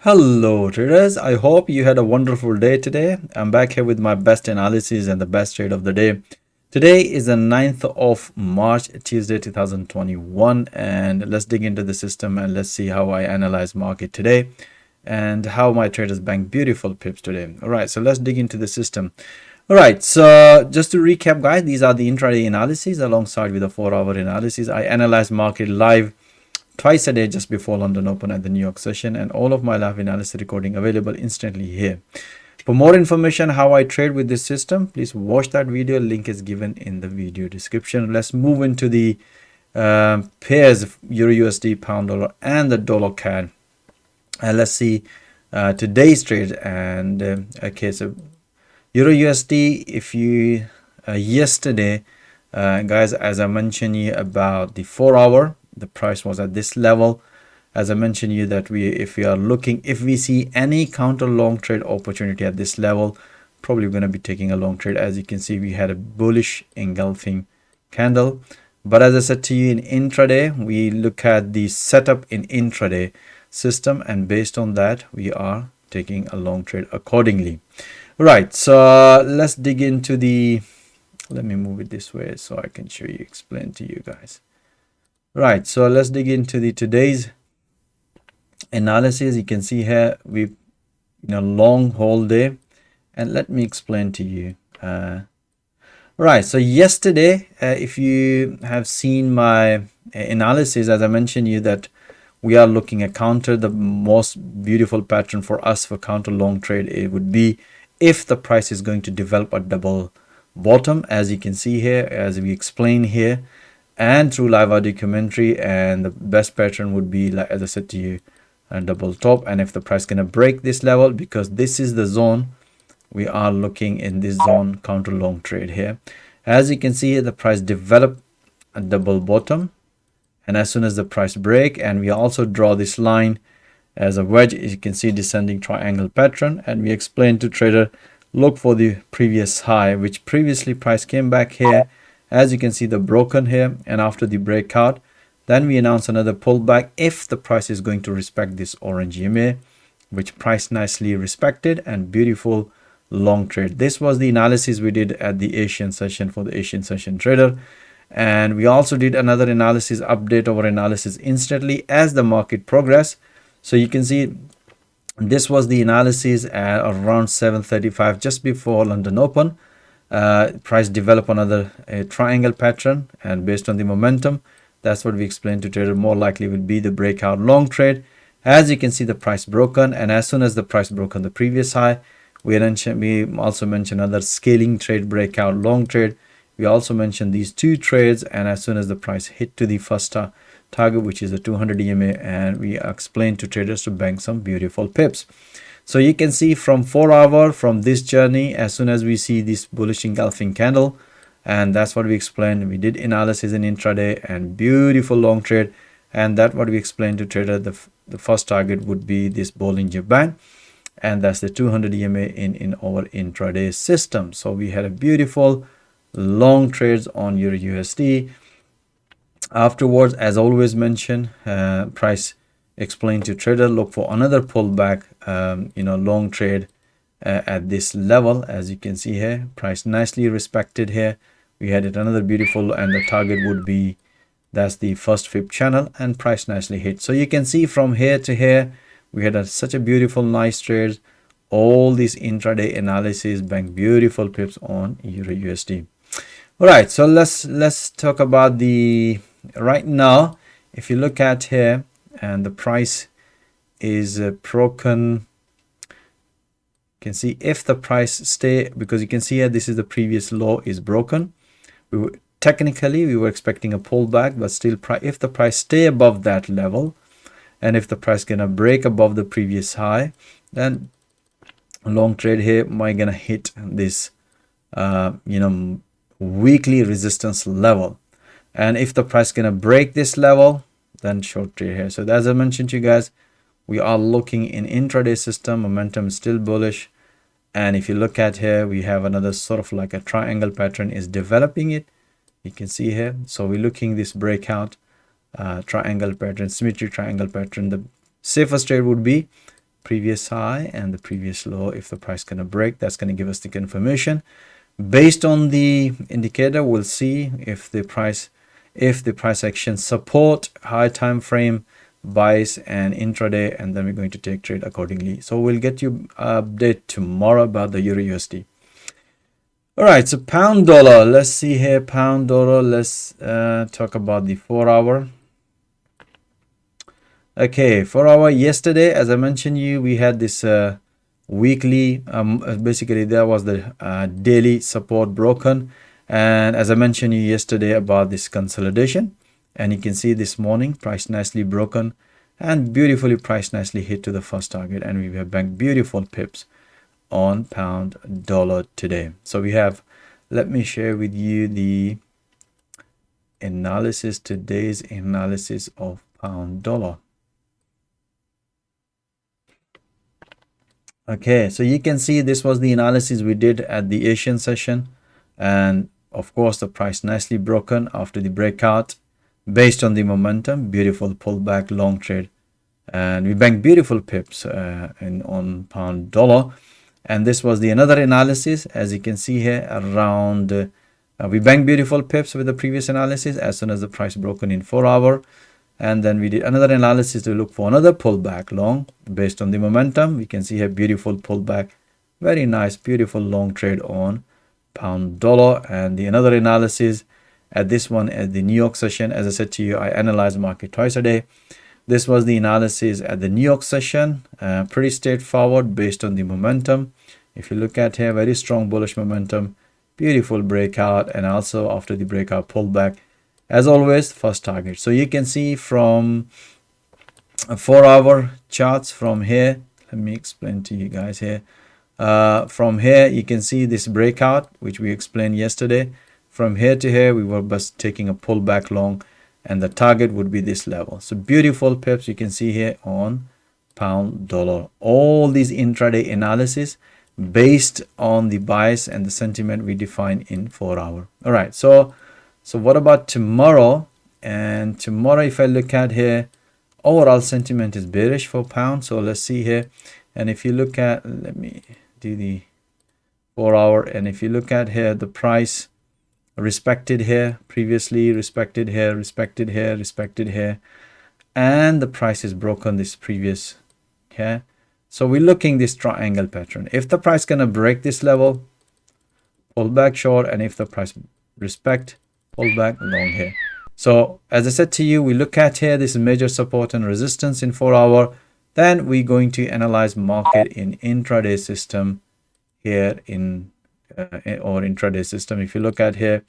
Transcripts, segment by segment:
Hello traders, I hope you had a wonderful day today. I'm back here with my best analysis and the best trade of the day. Today is the 9th of March, Tuesday 2021, and let's dig into the system and let's see how I analyze market today and how my traders bank beautiful pips today. All right, so let's dig into the system. All right, so just to recap, guys, these are the intraday analyses alongside with the 4-hour analysis. I analyze market live twice a day just before London Open at the New York session, and all of my live analysis recording available instantly here. For more information how I trade with this system, please watch that video. Link is given in the video description. Let's move into the pairs EURUSD, pound dollar, and the dollar CAD. And let's see today's trade. And okay, so EURUSD, if you yesterday, guys, as I mentioned you about the 4-hour, the price was at this level. As I mentioned you that if we see any counter long trade opportunity at this level, probably going to be taking a long trade. As you can see, we had a bullish engulfing candle, but as I said to you, in intraday we look at the setup in intraday system, and based on that we are taking a long trade accordingly. Right, so let's dig into the, let me move it this way so I can show you, explain to you guys. Right, so let's dig into the today's analysis. You can see here we long whole day, and let me explain to you. Right, so yesterday, if you have seen my analysis, as I mentioned you that we are looking at counter. The most beautiful pattern for us for counter long trade, it would be if the price is going to develop a double bottom, as you can see here, as we explain here and through live audio commentary. And the best pattern would be, like as I said to you, a double top. And if the price gonna break this level, because this is the zone, we are looking in this zone counter long trade here. As you can see here, the price developed a double bottom, and as soon as the price break, and we also draw this line as a wedge, as you can see, descending triangle pattern. And we explain to trader, look for the previous high, which previously price came back here, as you can see, the broken here, and after the breakout, then we announce another pullback if the price is going to respect this orange EMA, which price nicely respected, and beautiful long trade. This was the analysis we did at the Asian session for the Asian session trader. And we also did another analysis, update our analysis instantly as the market progress. So you can see this was the analysis at around 7:35 just before London Open. Price develop another triangle pattern, and based on the momentum, that's what we explained to trader, more likely will be the breakout long trade. As you can see, the price broken, and as soon as the price broke on the previous high, we also mentioned another scaling trade, breakout long trade. We also mentioned these two trades, and as soon as the price hit to the first target, which is the 200 EMA, and we explained to traders to bank some beautiful pips. So you can see from 4-hour, from this journey, as soon as we see this bullish engulfing candle, and that's what we explained. We did analysis in intraday and beautiful long trade, and that's what we explained to trader. The first target would be this Bollinger Band, and that's the 200 EMA in our intraday system. So we had a beautiful long trades on EURUSD. Afterwards, as always mentioned, price explained to trader, look for another pullback, long trade at this level. As you can see here, price nicely respected here. We had it another beautiful, and the target would be, that's the first fib channel, and price nicely hit. So you can see from here to here, we had such a beautiful nice trades. All these intraday analysis bank beautiful pips on EURUSD. All right, so let's talk about the right now. If you look at here, and the price is broken, you can see if the price stay, because you can see here this is the previous low is broken. Technically we were expecting a pullback, but still if the price stay above that level, and if the price gonna break above the previous high, then long trade here might gonna hit this weekly resistance level. And if the price gonna break this level, then short trade here. So as I mentioned to you guys, we are looking in intraday system, momentum is still bullish. And if you look at here, we have another sort of like a triangle pattern is developing it. You can see here. So we're looking this breakout triangle pattern, symmetry triangle pattern. The safest trade would be previous high and the previous low. If the price gonna break, that's gonna give us the confirmation. Based on the indicator, we'll see if the price action support high time frame buys and intraday, and then we're going to take trade accordingly. So we'll get you update tomorrow about the Euro USD. All right, so pound dollar, let's see here. Pound dollar, let's talk about the 4 hour. Okay, 4 hour. Yesterday, as I mentioned you, we had this weekly, basically there was the daily support broken, and as I mentioned you yesterday about this consolidation, and you can see this morning price nicely broken and beautifully price nicely hit to the first target, and we have banked beautiful pips on pound dollar today. So we have, let me share with you the analysis, today's analysis of pound dollar. Okay, so you can see this was the analysis we did at the Asian session, and of course the price nicely broken after the breakout based on the momentum, beautiful pullback, long trade, and we banked beautiful pips on pound dollar. And this was the another analysis, as you can see here, around we banked beautiful pips with the previous analysis as soon as the price broken in 4 hour. And then we did another analysis to look for another pullback long based on the momentum. We can see a beautiful pullback, very nice, beautiful long trade on pound dollar. And the another analysis at this one at the New York session. As I said to you, I analyze market twice a day. This was the analysis at the New York session, pretty straightforward based on the momentum. If you look at here, very strong bullish momentum, beautiful breakout, and also after the breakout pullback, as always, first target. So you can see from 4 hour charts from here, let me explain to you guys here. From here, you can see this breakout, which we explained yesterday. From here to here, we were just taking a pullback long, and the target would be this level. So beautiful pips you can see here on pound dollar. All these intraday analysis based on the bias and the sentiment we define in 4 hour. All right, so what about tomorrow? And tomorrow, if I look at here, overall sentiment is bearish for pound. So let's see here. And if you look at, let me do the 4 hour. And if you look at here, the price respected here, previously respected here, respected here, respected here. And the price is broken this previous here. So we're looking this triangle pattern. If the price gonna break this level, pull back short, and if the price respect, pull back long here. So as I said to you, we look at here, this is major support and resistance in 4 hour. Then we're going to analyze market in intraday system here in or intraday system. If you look at here,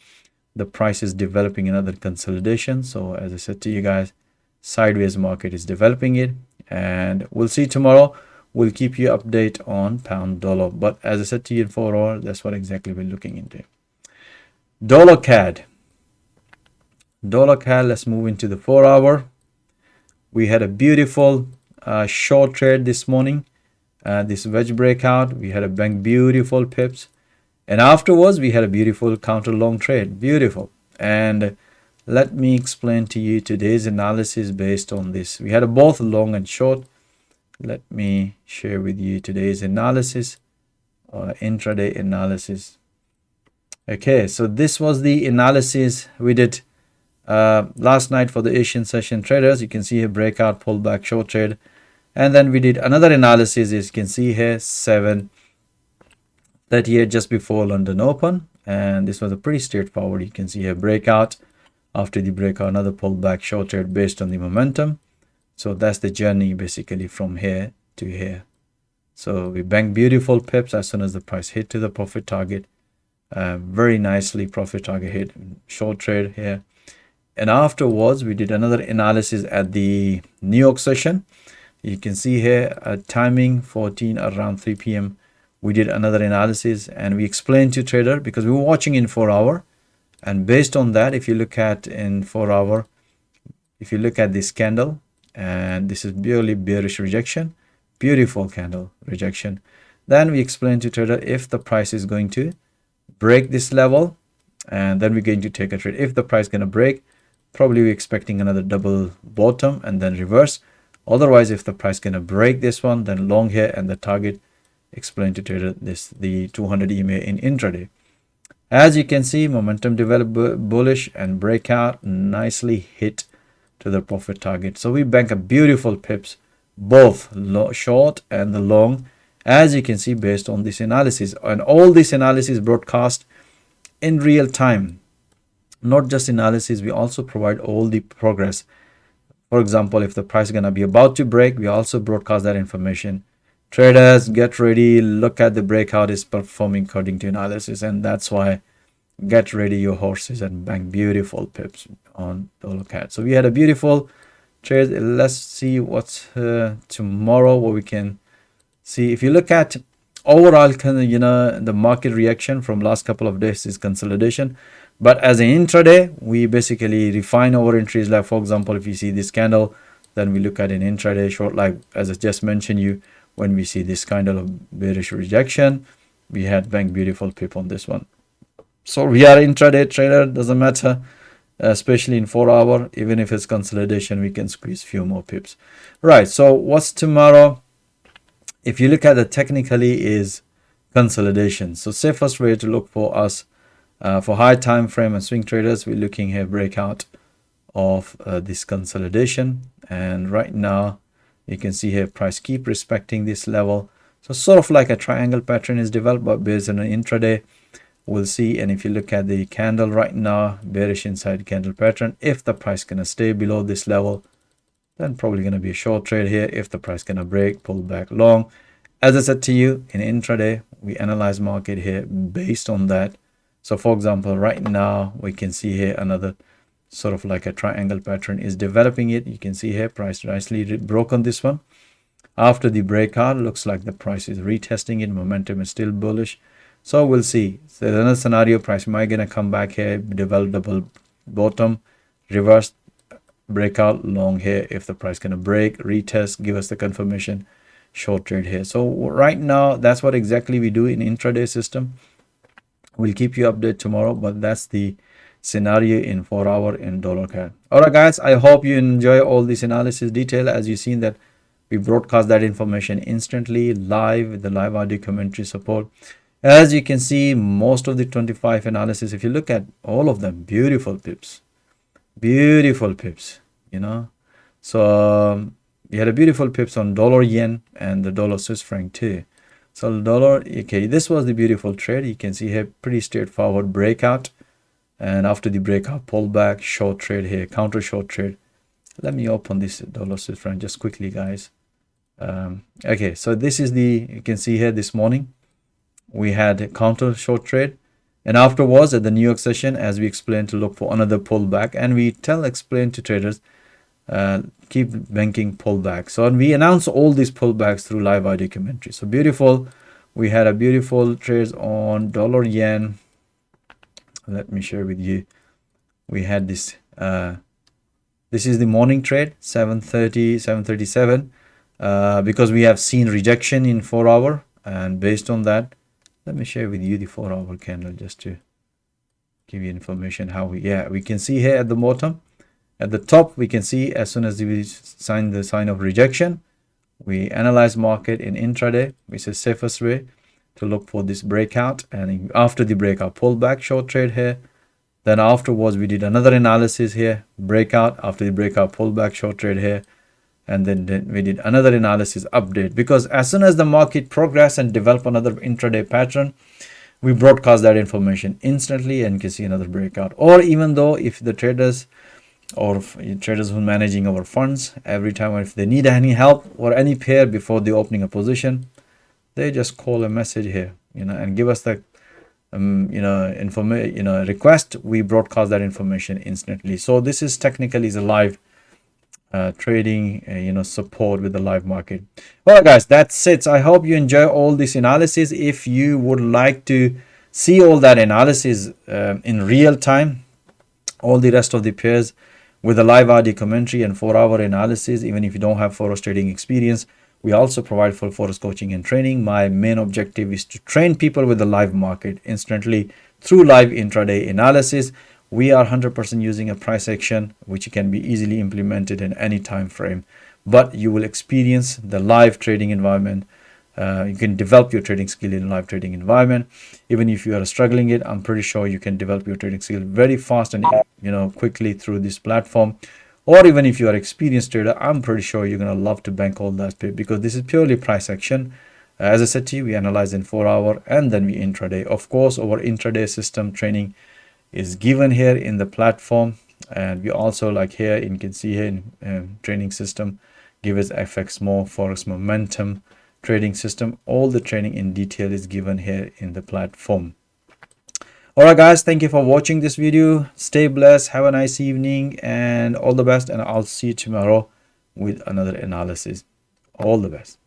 the price is developing another consolidation. So as I said to you guys, sideways market is developing it, and we'll see tomorrow. We'll keep you update on pound dollar, but as I said to you in 4 hour, that's what exactly we're looking into. Dollar CAD. Dollar CAD, let's move into the 4 hour. We had a beautiful short trade this morning, this wedge breakout. We had a bank beautiful pips, and afterwards we had a beautiful counter long trade, beautiful. And let me explain to you today's analysis based on this. We had a both long and short. Let me share with you today's analysis or intraday analysis. Okay, so this was the analysis we did last night for the Asian session traders. You can see a breakout, pullback, short trade, and then we did another analysis. As you can see here, 7:38 just before London Open, and this was a pretty straightforward. You can see a breakout, after the breakout, another pullback, short trade based on the momentum. So that's the journey basically from here to here. So we banked beautiful pips as soon as the price hit to the profit target. Very nicely profit target hit, short trade here. And afterwards, we did another analysis at the New York session. You can see here timing 14 around 3 p.m. We did another analysis, and we explained to trader because we were watching in 4 hour. And based on that, if you look at in 4 hour, if you look at this candle, and this is purely bearish rejection, beautiful candle rejection. Then we explained to trader if the price is going to break this level, and then we're going to take a trade. If the price is going to break, probably we're expecting another double bottom and then reverse. Otherwise, if the price gonna break this one, then long here, and the target explained to trader this the 200 EMA in intraday. As you can see, momentum developed bullish and breakout, nicely hit to the profit target. So we bank a beautiful pips, both short and the long, as you can see, based on this analysis. And all this analysis broadcast in real time. Not just analysis, we also provide all the progress. For example, if the price is going to be about to break, we also broadcast that information. Traders, get ready, look at the breakout is performing according to analysis, and that's why get ready your horses and bank beautiful pips on USDCAD. So we had a beautiful trade. Let's see what's tomorrow, what we can see. If you look at overall, the market reaction from last couple of days is consolidation. But as an intraday, we basically refine our entries. Like for example, if you see this candle, then we look at an intraday short, like as I just mentioned you, when we see this kind of bearish rejection, we had bank beautiful pip on this one. So we are intraday trader, doesn't matter, especially in 4 hour, even if it's consolidation, we can squeeze few more pips. Right, so what's tomorrow? If you look at it technically is consolidation. So safest way to look for us for high time frame and swing traders, we're looking here breakout of this consolidation. And right now you can see here price keep respecting this level. So sort of like a triangle pattern is developed, but based on an intraday, we'll see. And if you look at the candle right now, bearish inside candle pattern, if the price gonna stay below this level, then probably gonna be a short trade here. If the price gonna break, pull back long. As I said to you, in intraday, we analyze market here based on that. So for example, right now we can see here another sort of like a triangle pattern is developing it. You can see here price nicely broke on this one. After the breakout, looks like the price is retesting it. Momentum is still bullish. So we'll see. So another scenario, price might gonna come back here, develop double bottom, reverse breakout long here. If the price gonna break, retest, give us the confirmation, short trade here. So right now, that's what exactly we do in intraday system. We'll keep you updated tomorrow, but that's the scenario in 4 hour in USDCAD. All right, guys, I hope you enjoy all this analysis detail. As you've seen that we broadcast that information instantly live with the live audio commentary support. As you can see, most of the 25 analysis, if you look at all of them, beautiful pips, so we had a beautiful pips on dollar yen and the dollar Swiss franc too. So dollar, okay, this was the beautiful trade. You can see here pretty straightforward breakout, and after the breakout pullback, short trade here, counter short trade. Let me open this dollar Swiss franc just quickly, guys. Okay, so this is you can see here this morning we had a counter short trade, and afterwards at the New York session, as we explained, to look for another pullback, and we explain to traders keep banking pullback. So and we announce all these pullbacks through live audio commentary. So beautiful, we had a beautiful trades on dollar yen. Let me share with you. We had this this is the morning trade, 7:30, 7:37, because we have seen rejection in 4 hour, and based on that, let me share with you the 4 hour candle just to give you information how we can see here at the bottom. At the top, we can see as soon as we sign the sign of rejection, we analyze market in intraday, which is safest way to look for this breakout. And after the breakout, pullback, short trade here. Then afterwards, we did another analysis here, breakout. After the breakout, pullback, short trade here. And then we did another analysis update, because as soon as the market progress and develop another intraday pattern, we broadcast that information instantly and can see another breakout. Or even though if the traders or traders who are managing our funds, every time if they need any help or any pair before the opening a position, they just call a message here, and give us the request. We broadcast that information instantly. So this is technically is a live trading support with the live market. Well, guys, that's it. I hope you enjoy all this analysis. If you would like to see all that analysis in real time, all the rest of the pairs with a live audio commentary and 4 hour analysis, even if you don't have Forex trading experience, we also provide full Forex coaching and training. My main objective is to train people with the live market instantly through live intraday analysis. We are 100% using a price action which can be easily implemented in any time frame. but you will experience the live trading environment. You can develop your trading skill in a live trading environment. Even if you are struggling it, I'm pretty sure you can develop your trading skill very fast and quickly through this platform. Or even if you are experienced trader, I'm pretty sure you're gonna love to bank all that, because this is purely price action. As I said to you, we analyze in 4 hour and then we intraday. Of course, our intraday system training is given here in the platform, and we also, like here you can see here in training system, give us FX more Forex momentum trading system. All the training in detail is given here in the platform. All right guys, thank you for watching this video. Stay blessed, have a nice evening, and all the best, and I'll see you tomorrow with another analysis. All the best.